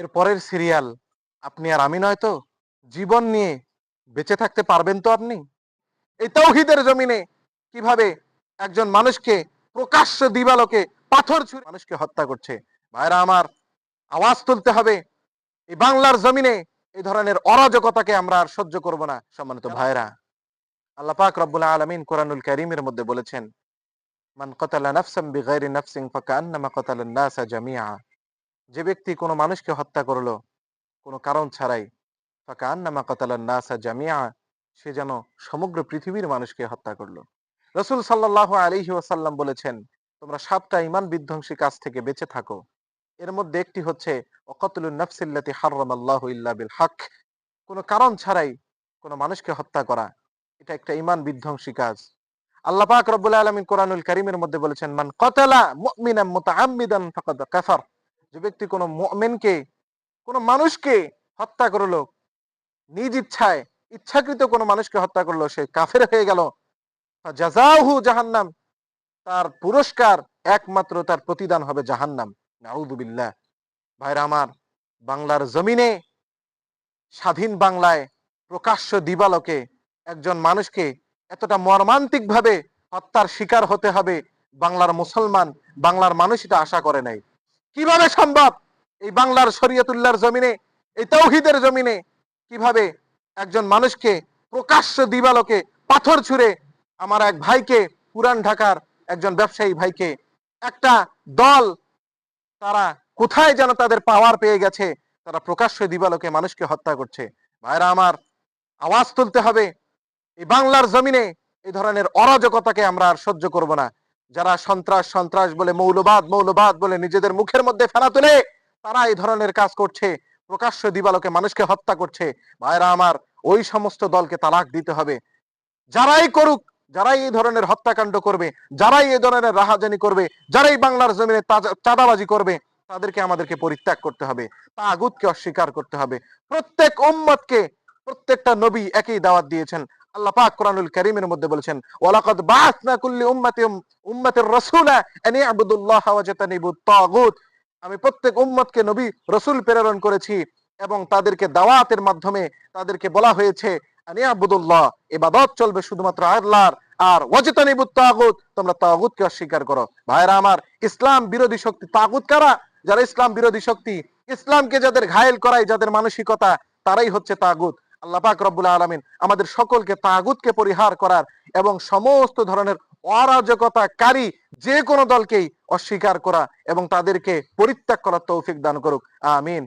এর পরের সিরিয়াল আপনি আর আমি নয় তো? জীবন নিয়ে বেঁচে থাকতে পারবেন তো আপনি? এই তাওহীদের জমিনে কিভাবে একজন মানুষকে প্রকাশ্য দিবালোকে পাথর ছুঁড়ে মানুষকে হত্যা করছে। ভাইরা আমার, আওয়াজ তুলতে হবে। এই বাংলার জমিনে এই ধরনের অরাজকতাকে আমরা আর সহ্য করব না। সম্মানিত ভাইরা, আল্লাহ পাক রব্বুল আলামিন কোরআনুল কারীমের মধ্যে বলেছেন, মান কাতালা নাফসান বিগাইরি নাফসিন ফাকান্নামা কাতালান নাসা জামিআ। যে ব্যক্তি কোনো মানুষকে হত্যা করলো কোনো কারণ ছাড়াই, ফাকান্নামা কাতালান নাসা জামিআ, সে যেন সমগ্র পৃথিবীর মানুষকে হত্যা করলো। রাসূল সাল্লাল্লাহু আলাইহি ওয়াসাল্লাম বলেছেন, তোমরা ৭টা ঈমান বিধ্বংসী কাজ থেকে বেঁচে থাকো। এর মধ্যে একটি হচ্ছে ওয়াকাতুলুন নাফসিল্লাতী হারামাল্লাহু ইল্লা বিল হক। কোনো কারণ ছাড়াই কোনো মানুষকে হত্যা করা, এটা একটা ঈমান বিধ্বংসী কাজ। আল্লাহ পাক রব্বুল আলামিন কোরআনুল কারীমের মধ্যে বলেছেন, মান কাতালা মুমিনান মুতাআম্মিদান ফাকাদ কাফার। যে ব্যক্তি কোনো মুমিনকে, কোনো মানুষকে হত্যা করলো, নিজ ইচ্ছায় ইচ্ছাকৃত কোনো মানুষকে হত্যা করলো, সে কাফের হয়ে গেল। ফাজাযাউহু জাহান্নাম, তার পুরস্কার একমাত্র তার প্রতিদান হবে জাহান্নাম। নাউযু বিল্লাহ। ভাইরা আমার, বাংলার জমিনে, স্বাধীন বাংলায় প্রকাশ্য দিবালোকে একজন মানুষকে এতটা মর্মান্তিক ভাবে হত্যার শিকার হতে হবে, বাংলার মুসলমান, বাংলার মানুষ এটা আশা করে নাই। কিভাবে সম্ভব? এই বাংলার শরীয়তুল্লাহর জমিনে, এই তাওহীদের জমিনে কিভাবে একজন মানুষকে প্রকাশ্য দিবালোকে পাথর ছুঁড়ে, আমার এক ভাইকে, পুরান ঢাকার একজন ব্যবসায়ী ভাইকে, একটা দল, তারা কোথায় যেন তাদের পাওয়ার পেয়ে গেছে, তারা প্রকাশ্য দিবালোকে মানুষকে হত্যা করছে। ভাইরা আমার, আওয়াজ তুলতে হবে। এই বাংলার জমিনে এই ধরনের অরাজকতাকে আমরা আর সহ্য করব না। যারা সন্ত্রাস সন্ত্রাস বলে, মৌলবাদ মৌলবাদ বলে নিজেদের মুখের মধ্যে ফেনা তুলে তারা এই ধরনের কাজ করছে, প্রকাশ্য দিবালোকে মানুষকে হত্যা করছে। ভাইরা আমার, ওই সমস্ত দলকে তালাক দিতে হবে। যারাই করুক, যারাই এই ধরনের হত্যাকাণ্ড করবে, যারাই এই ধরনের রাহাজানি করবে, যারাই বাংলার জমিনে চাঁদাবাজি করবে, তাদেরকে আমাদেরকে পরিত্যাগ করতে হবে, তাগুতকে অস্বীকার করতে হবে। প্রত্যেক উম্মতকে, প্রত্যেকটা নবী একই দাওয়াত দিয়েছেন। আল্লাহ পাক কোরআনুল কারীমের মধ্যে বলেছেন, ওয়ালাকাদ বাআসনা কুল্লি উম্মাতির রাসূলা আন ইবুদুল্লাহ ওয়া জাতানিবুত তাগুত। আমি প্রত্যেক উম্মতকে নবী রাসূল প্রেরণ করেছি এবং তাদেরকে দাওয়াতের মাধ্যমে তাদেরকে বলা হয়েছে আনিয়াবুদুল্লাহ, ইবাদত চলবে শুধুমাত্র আল্লাহর, আর ওয়াজতানিবুত তাগুত, তোমরা তাগুতকে অস্বীকার করো। ভাইরা আমার, ইসলাম বিরোধী শক্তি তাগুত কারা? যারা ইসলাম বিরোধী শক্তি, ইসলামকে যাদের ঘায়েল করায়, যাদের মানসিকতা, তারাই হচ্ছে তাগুত। আল্লাহ পাক রব্বুল আলামিন আমাদের সকলকে তাগুতকে পরিহার করার এবং সমস্ত ধরনের অরাজকতাকারী যে কোনো দলকেই অস্বীকার করা এবং তাদেরকে পরিত্যাগ করার তৌফিক দান করুক। আমিন।